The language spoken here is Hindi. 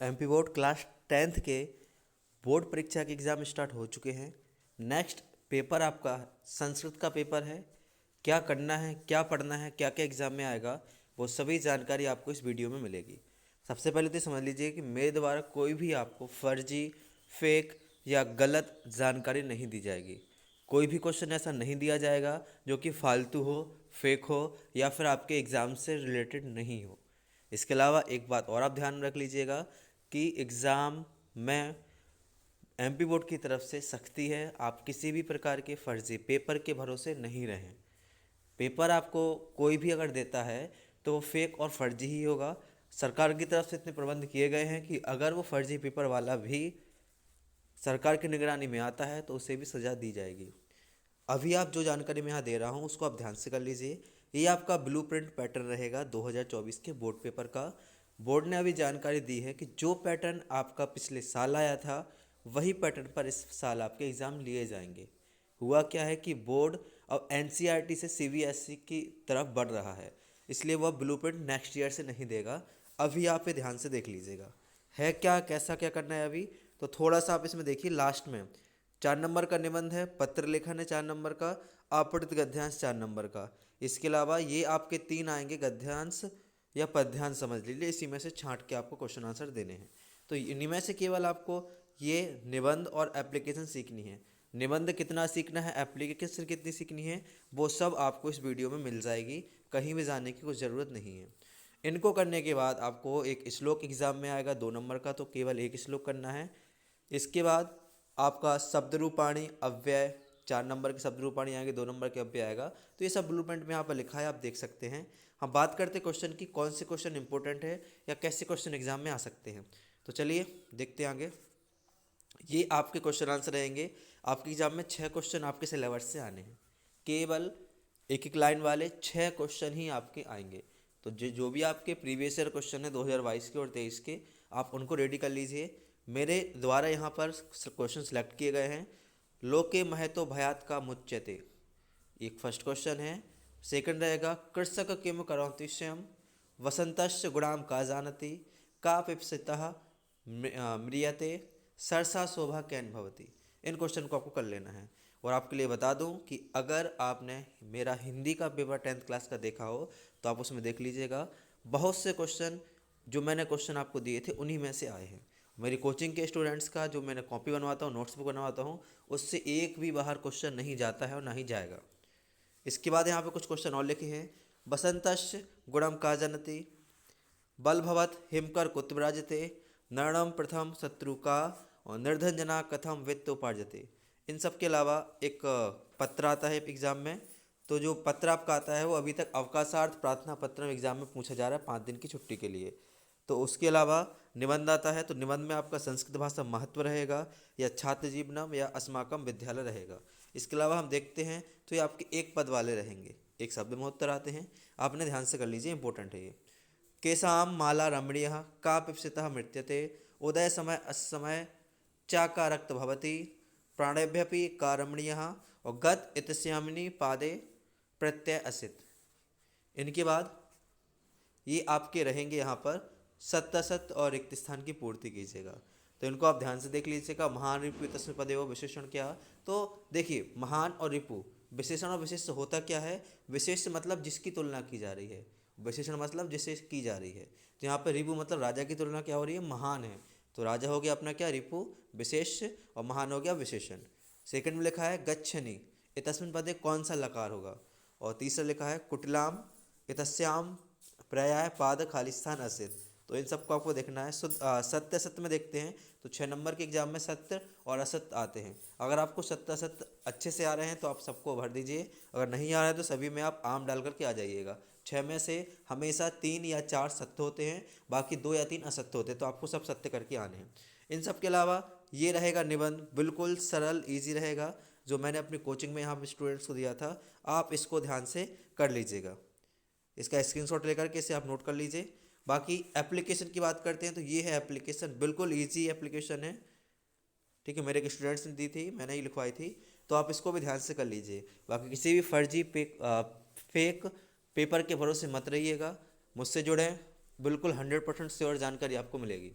एमपी बोर्ड क्लास 10th के बोर्ड परीक्षा के एग्ज़ाम स्टार्ट हो चुके हैं। नेक्स्ट पेपर आपका संस्कृत का पेपर है। क्या करना है, क्या पढ़ना है, क्या क्या एग्ज़ाम में आएगा, वो सभी जानकारी आपको इस वीडियो में मिलेगी। सबसे पहले तो समझ लीजिए कि मेरे द्वारा कोई भी आपको फर्जी, फेक या गलत जानकारी नहीं दी जाएगी। कोई भी क्वेश्चन ऐसा नहीं दिया जाएगा जो कि फालतू हो, फेक हो या फिर आपके एग्ज़ाम से रिलेटेड नहीं हो। इसके अलावा एक बात और आप ध्यान में रख लीजिएगा कि एग्ज़ाम में एमपी बोर्ड की तरफ से सख्ती है। आप किसी भी प्रकार के फर्जी पेपर के भरोसे नहीं रहें। पेपर आपको कोई भी अगर देता है तो वो फेक और फर्जी ही होगा। सरकार की तरफ से इतने प्रबंध किए गए हैं कि अगर वो फर्जी पेपर वाला भी सरकार की निगरानी में आता है तो उसे भी सज़ा दी जाएगी। अभी आप जो जानकारी मैं यहाँ दे रहा हूँ उसको आप ध्यान से कर लीजिए। ये आपका ब्लूप्रिंट पैटर्न रहेगा 2024 के बोर्ड पेपर का। बोर्ड ने अभी जानकारी दी है कि जो पैटर्न आपका पिछले साल आया था वही पैटर्न पर इस साल आपके एग्ज़ाम लिए जाएंगे। हुआ क्या है कि बोर्ड अब एनसीईआरटी से सीबीएसई की तरफ बढ़ रहा है, इसलिए वह ब्लूप्रिंट नेक्स्ट ईयर से नहीं देगा। अभी आप ये ध्यान से देख लीजिएगा है क्या, कैसा क्या करना है। अभी तो थोड़ा सा आप इसमें देखिए, लास्ट में 4 नंबर का निबंध है, पत्र लेखन है 4 नंबर का, आपत्ति गद्यांश 4 नंबर का। इसके अलावा ये आपके 3 आएंगे गद्यांश या पद्यांश समझ लीजिए। इसी में से छांट के आपको क्वेश्चन आंसर देने हैं। तो इन्हीं में से केवल आपको ये निबंध और एप्लीकेशन सीखनी है। निबंध कितना सीखना है, एप्लीकेशन कितनी सीखनी है, वो सब आपको इस वीडियो में मिल जाएगी। कहीं भी जाने की कोई ज़रूरत नहीं है। इनको करने के बाद आपको एक श्लोक एग्ज़ाम में आएगा 2 नंबर का, तो केवल एक श्लोक करना है। इसके बाद आपका शब्द रूपाणी अव्यय 4 नंबर के शब्द रूपाणी आएंगे, 2 नंबर के अव्यय आएगा। तो ये सब ब्लूप्रिंट में यहाँ पर लिखा है, आप देख सकते हैं। हम बात करते हैं क्वेश्चन की, कौन से क्वेश्चन इंपॉर्टेंट है या कैसे क्वेश्चन एग्जाम में आ सकते हैं। तो चलिए देखते हैं आगे। ये आपके क्वेश्चन आंसर रहेंगे। आपके एग्जाम में 6 क्वेश्चन आपके सिलेबस से आने हैं। केवल एक एक लाइन वाले 6 क्वेश्चन ही आपके आएंगे। तो जो भी आपके प्रीवियस ईयर क्वेश्चन है 2022 के और 23 के, आप उनको रेडी कर लीजिए। मेरे द्वारा यहाँ पर क्वेश्चन सेलेक्ट किए गए हैं। लोके महतो भयात का मुच्यते, एक फर्स्ट क्वेश्चन है। सेकंड रहेगा कृषक किम करोति स्वयं, वसंतस्य गुणाम का जानति, का पिप्सितः म्रियते, सरसा शोभा कैन भवती। इन क्वेश्चन को आपको कर लेना है। और आपके लिए बता दूं कि अगर आपने मेरा हिंदी का पेपर 10th क्लास का देखा हो तो आप उसमें देख लीजिएगा, बहुत से क्वेश्चन जो मैंने क्वेश्चन आपको दिए थे उन्हीं में से आए हैं। मेरी कोचिंग के स्टूडेंट्स का जो मैंने कॉपी बनवाता हूँ, नोट्स बुक बनवाता हूँ, उससे एक भी बाहर क्वेश्चन नहीं जाता है और ना ही जाएगा। इसके बाद यहाँ पे कुछ क्वेश्चन और लिखे हैं। बसंतस्य गुणम का जनति, बलभवत हिमकर कुत विराजते, नरणम प्रथम शत्रु का, और निर्धन कथम वित्त उपार्जते। इन सब के अलावा एक पत्र आता है एग्ज़ाम में। तो जो पत्र आपका आता है वो अभी तक अवकाशार्थ प्रार्थना पत्र एग्ज़ाम में पूछा जा रहा है 5 दिन की छुट्टी के लिए। तो उसके अलावा निबंध आता है। तो निबंध में आपका संस्कृत भाषा महत्व रहेगा या छात्र जीवनम या अस्माकम विद्यालय रहेगा। इसके अलावा हम देखते हैं तो ये आपके एक पद वाले रहेंगे, एक शब्द में उत्तर आते हैं। आपने ध्यान से कर लीजिए, इंपॉर्टेंट है ये। केशाम माला रमणीय का पिप्सितः मृत्यते, उदय समय असमय चा का रक्त भवती, प्राणेभ्यपि का रमणीय, और गत इतस्यामिनी पादे प्रत्यय असित। इनके बाद ये आपके रहेंगे यहाँ पर सत्य सत्य और रिक्त स्थान की पूर्ति कीजिएगा। तो इनको आप ध्यान से देख लीजिएगा। महान रिपु तस्में पदे वो विशेषण क्या। तो देखिए, महान और रिपु, विशेषण और विशेष होता क्या है। विशेष मतलब जिसकी तुलना की जा रही है, विशेषण मतलब जिससे की जा रही है। तो यहाँ पर रिपु मतलब राजा की तुलना क्या हो रही है, महान है। तो राजा हो गया अपना क्या, रिपु विशेष, और महान हो गया विशेषण। सेकंड में लिखा है गच्छनि, इतस्मिन् पदे कौन सा लकार होगा। और तीसरा लिखा है कुटिलाम, इतस्याम पर्याय पाद खाली स्थान असित। तो इन सबको आपको देखना है। सत्य असत्य में देखते हैं तो 6 नंबर के एग्जाम में सत्य और असत्य आते हैं। अगर आपको सत्य असत्य अच्छे से आ रहे हैं तो आप सबको भर दीजिए, अगर नहीं आ रहा है तो सभी में आप आम डाल करके आ जाइएगा। 6 में से हमेशा 3 या 4 सत्य होते हैं, बाकी 2 या 3 असत्य होते हैं। तो आपको सब सत्य करके आने हैं। इन सब के अलावा ये रहेगा निबंध, बिल्कुल सरल ईजी रहेगा, जो मैंने अपनी कोचिंग में यहाँ पे स्टूडेंट्स को दिया था। आप इसको ध्यान से कर लीजिएगा। इसका स्क्रीनशॉट लेकर के इसे आप नोट कर लीजिए। बाकी एप्लीकेशन की बात करते हैं तो ये है एप्लीकेशन, बिल्कुल इजी एप्लीकेशन है। ठीक है, मेरे एक स्टूडेंट्स ने दी थी, मैंने ही लिखवाई थी। तो आप इसको भी ध्यान से कर लीजिए। बाकी किसी भी फर्जी फेक पेपर के भरोसे मत रहिएगा। मुझसे जुड़ें, बिल्कुल 100% श्योर जानकारी आपको मिलेगी।